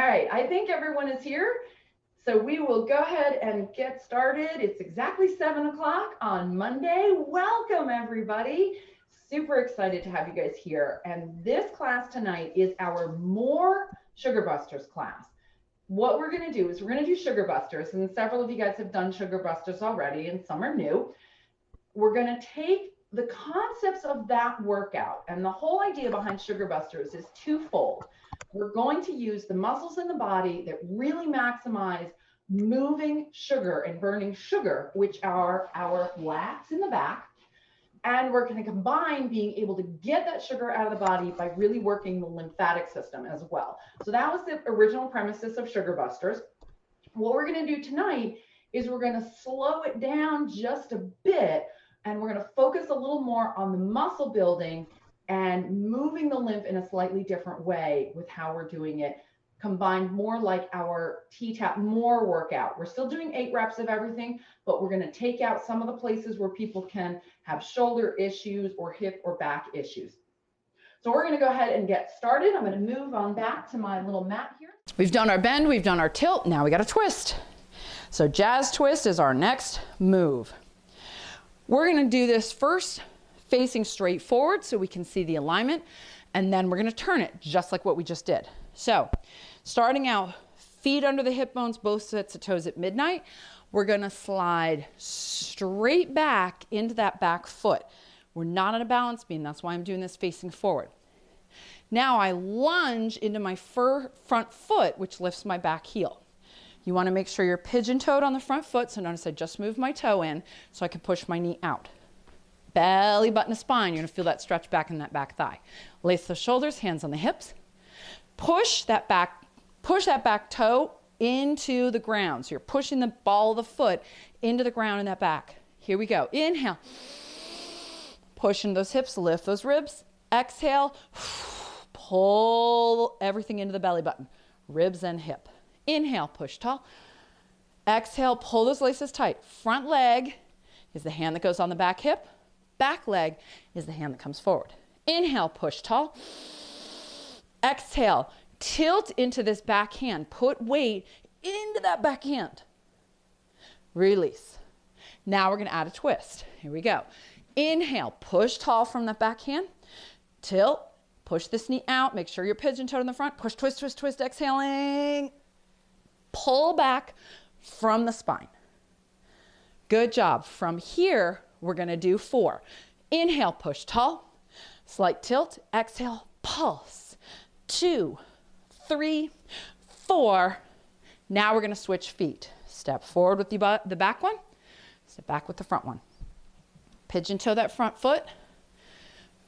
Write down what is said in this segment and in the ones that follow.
right, I think everyone is here. So we will go ahead and get started. It's exactly 7 o'clock on Monday. Welcome, everybody. Super excited to have you guys here. And this class tonight is our More SugarBusters class. What we're going to do is we're going to do SugarBusters, and several of you guys have done SugarBusters already, and some are new. We're going to take the concepts of that workout, and the whole idea behind SugarBusters is twofold. We're going to use the muscles in the body that really maximize moving sugar and burning sugar, which are our lats in the back. And we're going to combine being able to get that sugar out of the body by really working the lymphatic system as well. So that was the original premises of SugarBusters. What we're going to do tonight is we're going to slow it down just a bit, and we're going to focus a little more on the muscle building and moving the lymph in a slightly different way with how we're doing it, combined more like our T-tap more workout. We're still doing 8 reps of everything, but we're going to take out some of the places where people can have shoulder issues or hip or back issues. So we're going to go ahead and get started. I'm going to move on back to my little mat here. We've done our bend, we've done our tilt, now we got a twist. So jazz twist is our next move. We're going to do this first facing straight forward so we can see the alignment, and then we're going to turn it just like what we just did. So starting out, feet under the hip bones, both sets of toes at midnight. We're going to slide straight back into that back foot. We're not on a balance beam, that's why I'm doing this facing forward. Now I lunge into my front foot, which lifts my back heel. You want to make sure you're pigeon-toed on the front foot, so notice I just moved my toe in so I can push my knee out. Belly button to spine, you're going to feel that stretch back in that back thigh. Lace the shoulders, hands on the hips. Push that back toe into the ground. So you're pushing the ball of the foot into the ground in that back. Here we go. Inhale. Push into those hips, lift those ribs. Exhale. Pull everything into the belly button. Ribs and hip. Inhale, push tall. Exhale, pull those laces tight. Front leg is the hand that goes on the back hip. Back leg is the hand that comes forward. Inhale, push tall. Exhale, tilt into this back hand. Put weight into that back hand. Release. Now we're going to add a twist. Here we go. Inhale, push tall from that back hand. Tilt, push this knee out. Make sure you're pigeon-toed in the front. Push, twist, twist, twist. Exhaling. Pull back from the spine. Good job. From here, we're going to do 4. Inhale, push tall. Slight tilt. Exhale, pulse. 2, 3, 4. Now we're going to switch feet. Step forward with the back one. Step back with the front one. Pigeon toe that front foot.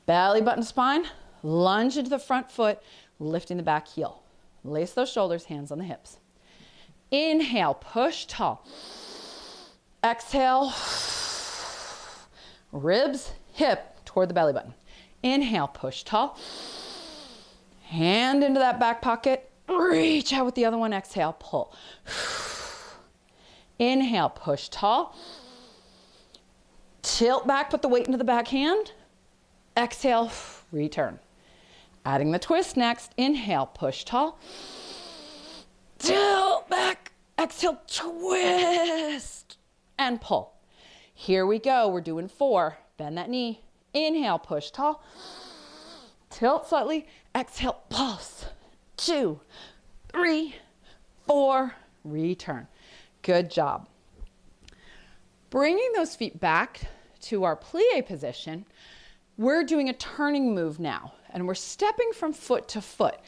Belly button spine. Lunge into the front foot, lifting the back heel. Lace those shoulders, hands on the hips. Inhale, push tall. Exhale, ribs, hip toward the belly button. Inhale, push tall. Hand into that back pocket. Reach out with the other one. Exhale, pull. Inhale, push tall. Tilt back, put the weight into the back hand. Exhale, return. Adding the twist next. Inhale, push tall. Tilt back. Exhale, twist. And pull. Here we go. We're doing 4. Bend that knee. Inhale, push tall. Tilt slightly. Exhale, pulse. 2, 3, 4. Return. Good job. Bringing those feet back to our plie position, we're doing a turning move now, and we're stepping from foot to foot.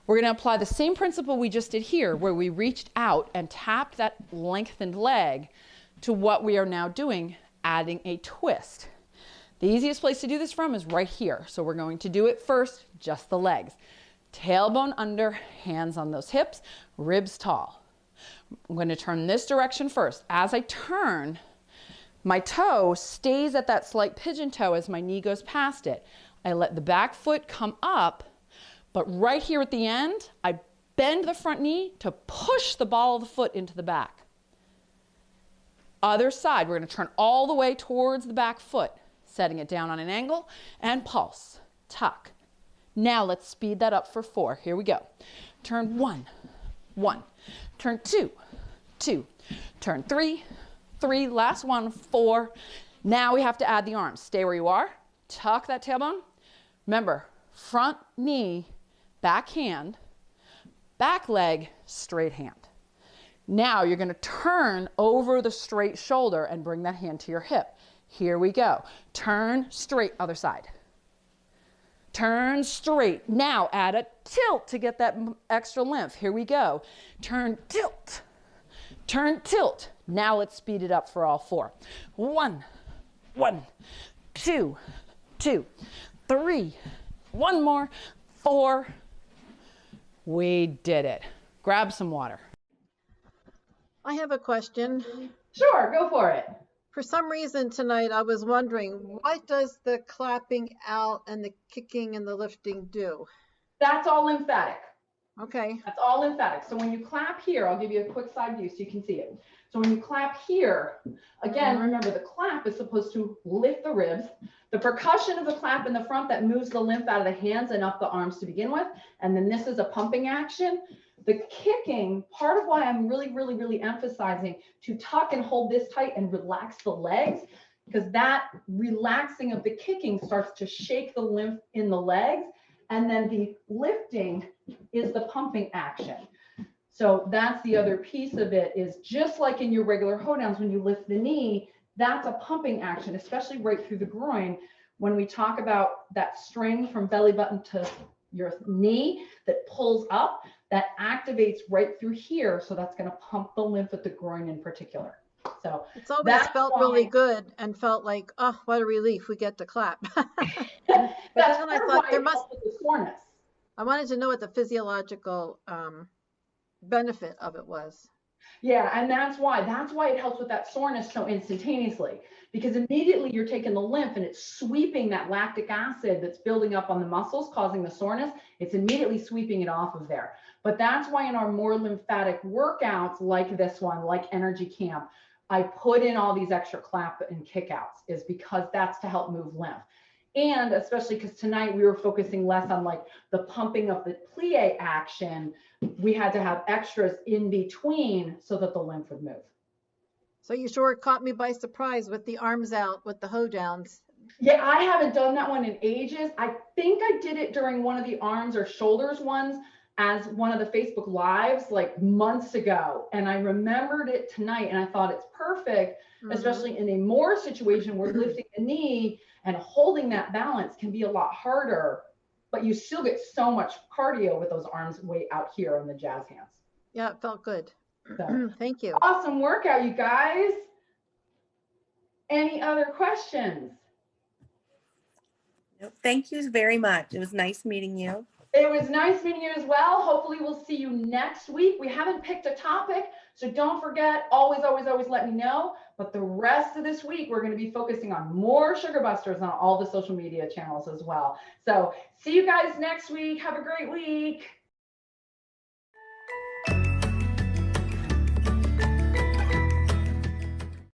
We're going to apply the same principle we just did here, where we reached out and tapped that lengthened leg, to what we are now doing, adding a twist. The easiest place to do this from is right here. So we're going to do it first, just the legs. Tailbone under, hands on those hips, ribs tall. I'm going to turn this direction first. As I turn, my toe stays at that slight pigeon toe as my knee goes past it. I let the back foot come up, but right here at the end, I bend the front knee to push the ball of the foot into the back. Other side, we're going to turn all the way towards the back foot, setting it down on an angle, and pulse, tuck. Now let's speed that up for 4. Here we go. Turn 1, 1. Turn 2, 2. Turn 3, 3. Last one, 4. Now we have to add the arms. Stay where you are. Tuck that tailbone. Remember, front knee, back hand, back leg, straight hand. Now you're going to turn over the straight shoulder and bring that hand to your hip. Here we go. Turn straight, other side. Turn straight. Now add a tilt to get that extra lymph. Here we go. Turn, tilt. Turn, tilt. Now let's speed it up for all 4. 1, 1, 2, 2, 3. One more. 4. We did it. Grab some water. I have a question. Sure, go for it. For some reason tonight, I was wondering, what does the clapping out and the kicking and the lifting do? That's all lymphatic. Okay. That's all lymphatic. So when you clap here, I'll give you a quick side view so you can see it. So when you clap here, again, remember the clap is supposed to lift the ribs. The percussion of the clap in the front that moves the lymph out of the hands and up the arms to begin with. And then this is a pumping action. The kicking, part of why I'm really emphasizing to tuck and hold this tight and relax the legs, because that relaxing of the kicking starts to shake the lymph in the legs. And then the lifting is the pumping action. So that's the other piece of it, is just like in your regular hoedowns, when you lift the knee, that's a pumping action, especially right through the groin. When we talk about that string from belly button to your knee that pulls up, that activates right through here. So that's going to pump the lymph at the groin in particular. So it's always felt really good and felt like, oh, what a relief, we get to clap. But then I thought there must be soreness. I wanted to know what the physiological benefit of it was. Yeah, and that's why it helps with that soreness so instantaneously, because immediately you're taking the lymph and it's sweeping that lactic acid that's building up on the muscles, causing the soreness. It's immediately sweeping it off of there. But that's why in our more lymphatic workouts like this one, like Energy Camp, I put in all these extra clap and kickouts, is because that's to help move lymph. And especially because tonight we were focusing less on like the pumping of the plie action, we had to have extras in between so that the lymph would move. So you sure caught me by surprise with the arms out with the hoedowns. Yeah, I haven't done that one in ages. I think I did it during one of the arms or shoulders ones as one of the Facebook Lives like months ago. And I remembered it tonight and I thought it's perfect, especially in a more situation where lifting the knee and holding that balance can be a lot harder, but you still get so much cardio with those arms way out here on the jazz hands. Yeah, it felt good. So, thank you. Awesome workout, you guys. Any other questions? Nope. Thank you very much. It was nice meeting you. It was nice meeting you as well. Hopefully we'll see you next week. We haven't picked a topic, so don't forget, always let me know. But the rest of this week, we're going to be focusing on more SugarBusters on all the social media channels as well. So see you guys next week. Have a great week.